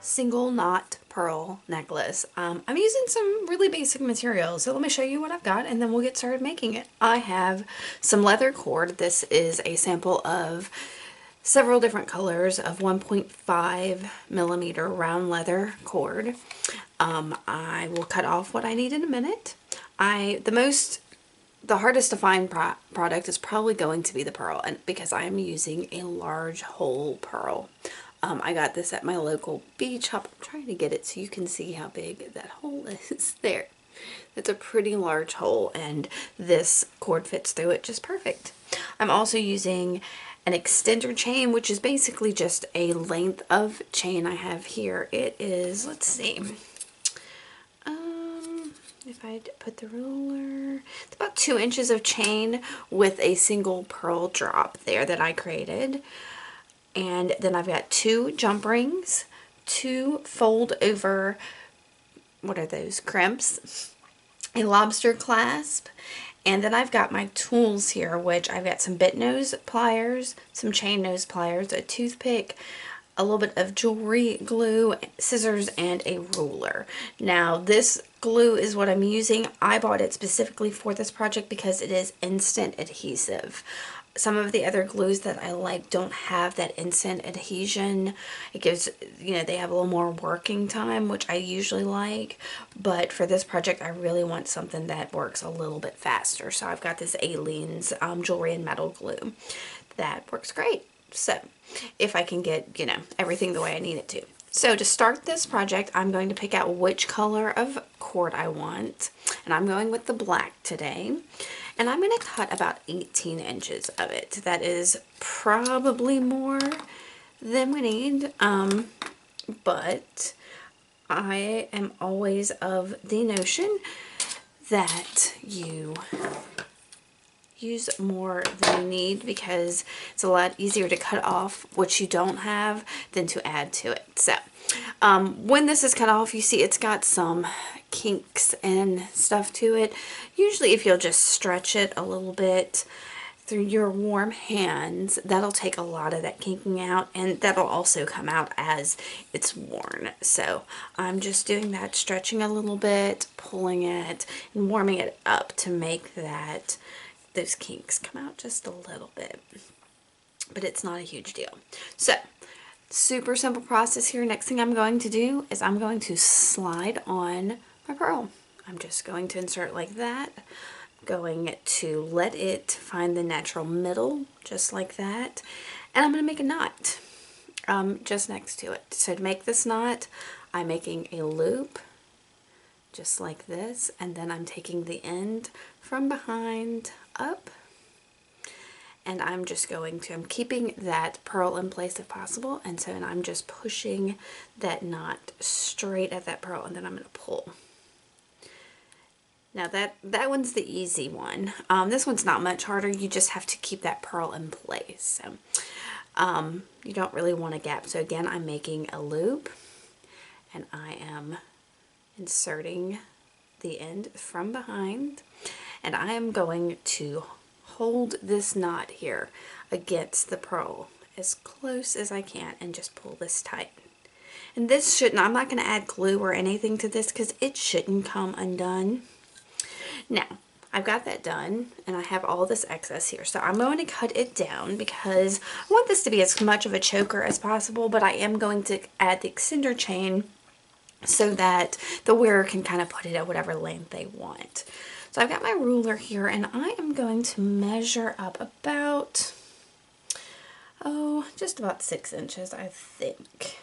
single knot pearl necklace. I'm using some really basic materials, so let me show you what I've got and then we'll get started making it. I have some leather cord. This is a sample of several different colors of 1.5 millimeter round leather cord. I will cut off what I need in a minute. The hardest to find product is probably going to be the pearl, and because I am using a large hole pearl. I got this at my local beach shop. I'm trying to get it so you can see how big that hole is there. It's a pretty large hole and this cord fits through it just perfect. I'm also using an extender chain, which is basically just a length of chain I have here. It is, let's see, if I put the ruler, it's about 2 inches of chain with a single pearl drop there that I created. And then I've got 2 jump rings, 2 fold over, what are those, crimps, a lobster clasp, and then I've got my tools here, which I've got some bit nose pliers, some chain nose pliers, a toothpick, a little bit of jewelry glue, scissors, and a ruler. Now this glue is what I'm using. I bought it specifically for this project because it is instant adhesive. Some of the other glues that I like don't have that instant adhesion. It gives, they have a little more working time, which I usually like. But for this project, I really want something that works a little bit faster. So I've got this Aleene's jewelry and metal glue that works great. So if I can get, everything the way I need it to. So to start this project, I'm going to pick out which color of cord I want. And I'm going with the black today. And I'm going to cut about 18 inches of it. That is probably more than we need. But I am always of the notion that you use more than you need because it's a lot easier to cut off what you don't have than to add to it. So when this is cut off, you see it's got some kinks and stuff to it. Usually if you'll just stretch it a little bit through your warm hands, that'll take a lot of that kinking out, and that'll also come out as it's worn. So I'm just doing that, stretching a little bit, pulling it, and warming it up to make those kinks come out just a little bit. But it's not a huge deal. So super simple process here. Next thing I'm going to do is I'm going to slide on my pearl. I'm just going to insert like that. I'm going to let it find the natural middle, just like that. And I'm going to make a knot just next to it. So to make this knot, I'm making a loop just like this, and then I'm taking the end from behind up, and I'm keeping that pearl in place if possible, and I'm just pushing that knot straight at that pearl, and then I'm going to pull. Now that one's the easy one. This one's not much harder. You just have to keep that pearl in place. So you don't really want a gap. So again, I'm making a loop, and I am inserting the end from behind, and I am going to hold this knot here against the pearl as close as I can and just pull this tight. And this I'm not going to add glue or anything to this because it shouldn't come undone. Now I've got that done, and I have all this excess here, so I'm going to cut it down because I want this to be as much of a choker as possible, but I am going to add the extender chain so that the wearer can kind of put it at whatever length they want. So I've got my ruler here, and I am going to measure up about, just about 6 inches, I think.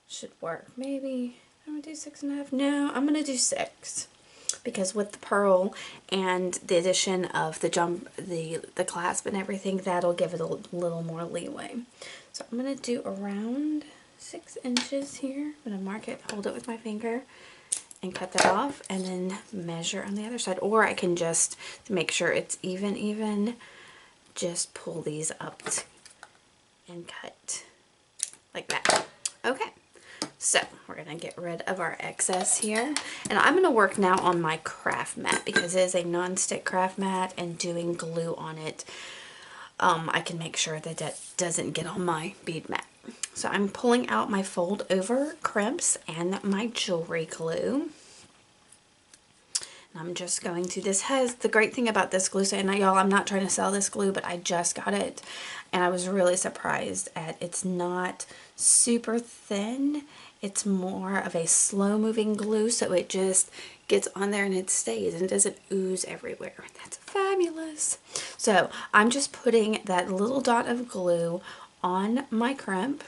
Should work. Maybe I'm gonna do 6.5. No, I'm gonna do 6 because with the pearl and the addition of the the clasp and everything, that'll give it a little more leeway. So I'm gonna do around 6 inches here. I'm going to mark it, hold it with my finger, and cut that off, and then measure on the other side. Or I can just, to make sure it's even, just pull these up and cut like that. Okay, so we're going to get rid of our excess here. And I'm going to work now on my craft mat because it is a non-stick craft mat, and doing glue on it, I can make sure that that doesn't get on my bead mat. So I'm pulling out my fold over crimps and my jewelry glue. I'm just going to, this has, the great thing about this glue, and y'all, I'm not trying to sell this glue, but I just got it and I was really surprised at, it's not super thin. It's more of a slow moving glue, so it just gets on there and it stays and it doesn't ooze everywhere. That's fabulous. So I'm just putting that little dot of glue on my crimp,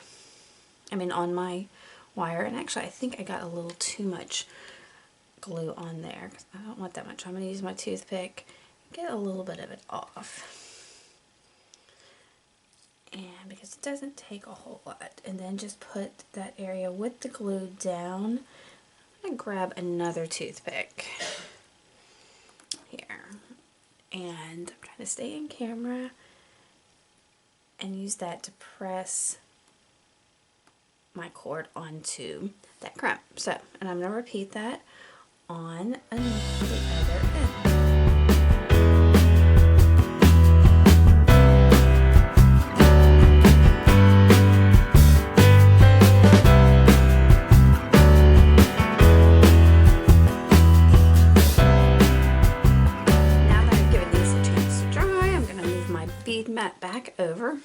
on my wire, and actually I think I got a little too much glue on there because I don't want that much. I'm going to use my toothpick, get a little bit of it off, and because it doesn't take a whole lot, and then just put that area with the glue down. I'm going to grab another toothpick here, and I'm trying to stay in camera and use that to press my cord onto that crimp. So, and I'm going to repeat that on the other end. Now that I've given these a chance to dry, I'm going to move my bead mat back over.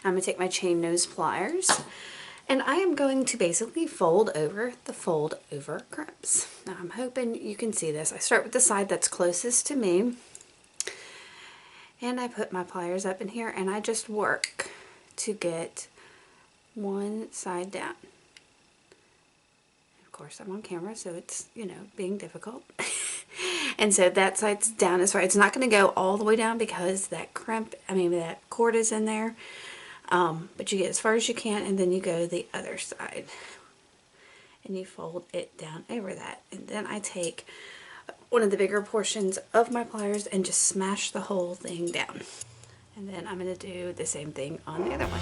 I'm going to take my chain nose pliers, and I am going to basically fold over the fold over crimps. Now I'm hoping you can see this. I start with the side that's closest to me, and I put my pliers up in here and I just work to get one side down. Of course I'm on camera, so it's, being difficult. And so that side's down as far. It's not going to go all the way down because that that cord is in there. But you get as far as you can, and then you go to the other side and you fold it down over that. And then I take one of the bigger portions of my pliers and just smash the whole thing down. And then I'm going to do the same thing on the other one.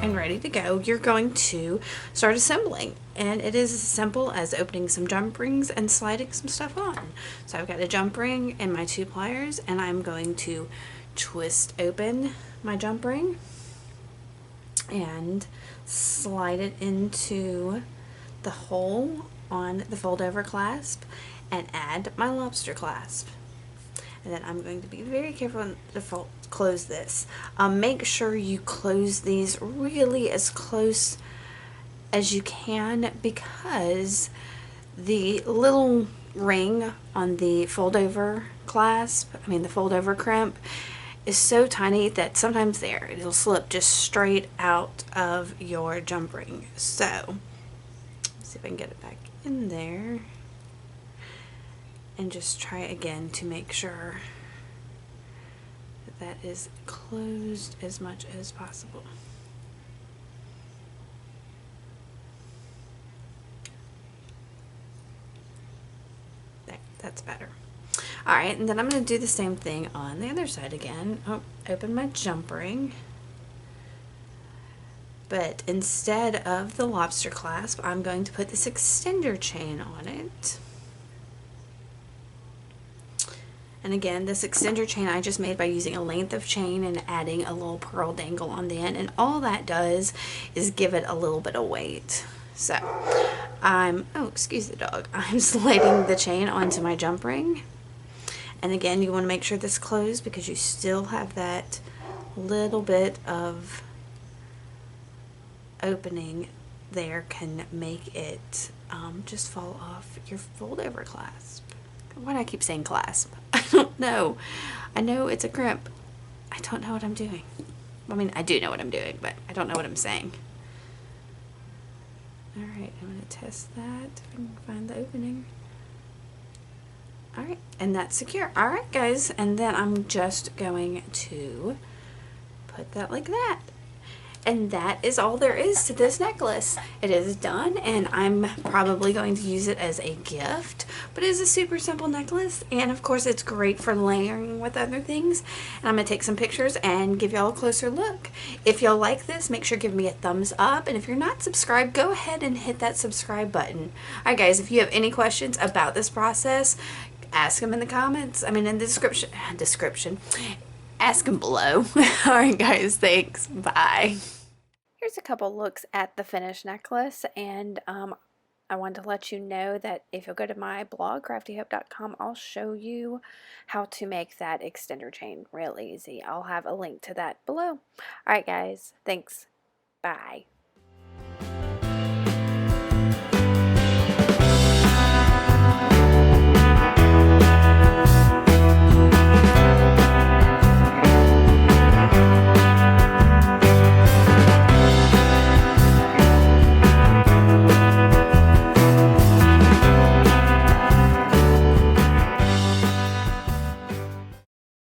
And ready to go, you're going to start assembling, and it is as simple as opening some jump rings and sliding some stuff on. So I've got a jump ring and my two pliers, and I'm going to twist open my jump ring and slide it into the hole on the fold over clasp and add my lobster clasp. And then I'm going to be very careful to close this. Make sure you close these really as close as you can, because the little ring on the fold over clasp, the fold over crimp, is so tiny that sometimes it'll slip just straight out of your jump ring. So let's see if I can get it back in there. And just try again to make sure that that is closed as much as possible. There, that's better. Alright, and then I'm going to do the same thing on the other side again. Open my jump ring. But instead of the lobster clasp, I'm going to put this extender chain on it. And again, this extender chain I just made by using a length of chain and adding a little pearl dangle on the end. And all that does is give it a little bit of weight. So excuse the dog. I'm sliding the chain onto my jump ring. And again, you want to make sure this is closed because you still have that little bit of opening there can make it just fall off your fold over clasp. Why do I keep saying clasp? I don't know. I know it's a crimp. I don't know what I'm doing. I do know what I'm doing, but I don't know what I'm saying. Alright, I'm going to test that if I can find the opening. Alright, and that's secure. Alright guys, and then I'm just going to put that like that. And that is all there is to this necklace. It is done, and I'm probably going to use it as a gift, but it is a super simple necklace, and of course it's great for layering with other things. And I'm going to take some pictures and give y'all a closer look. If y'all like this, make sure to give me a thumbs up, and if you're not subscribed, go ahead and hit that subscribe button. Alright guys, if you have any questions about this process, ask them in the comments. I mean in the description. Ask them below. Alright guys, thanks. Bye. Here's a couple looks at the finished necklace, and I wanted to let you know that if you'll go to my blog, craftyhope.com, I'll show you how to make that extender chain real easy. I'll have a link to that below. Alright guys, thanks. Bye.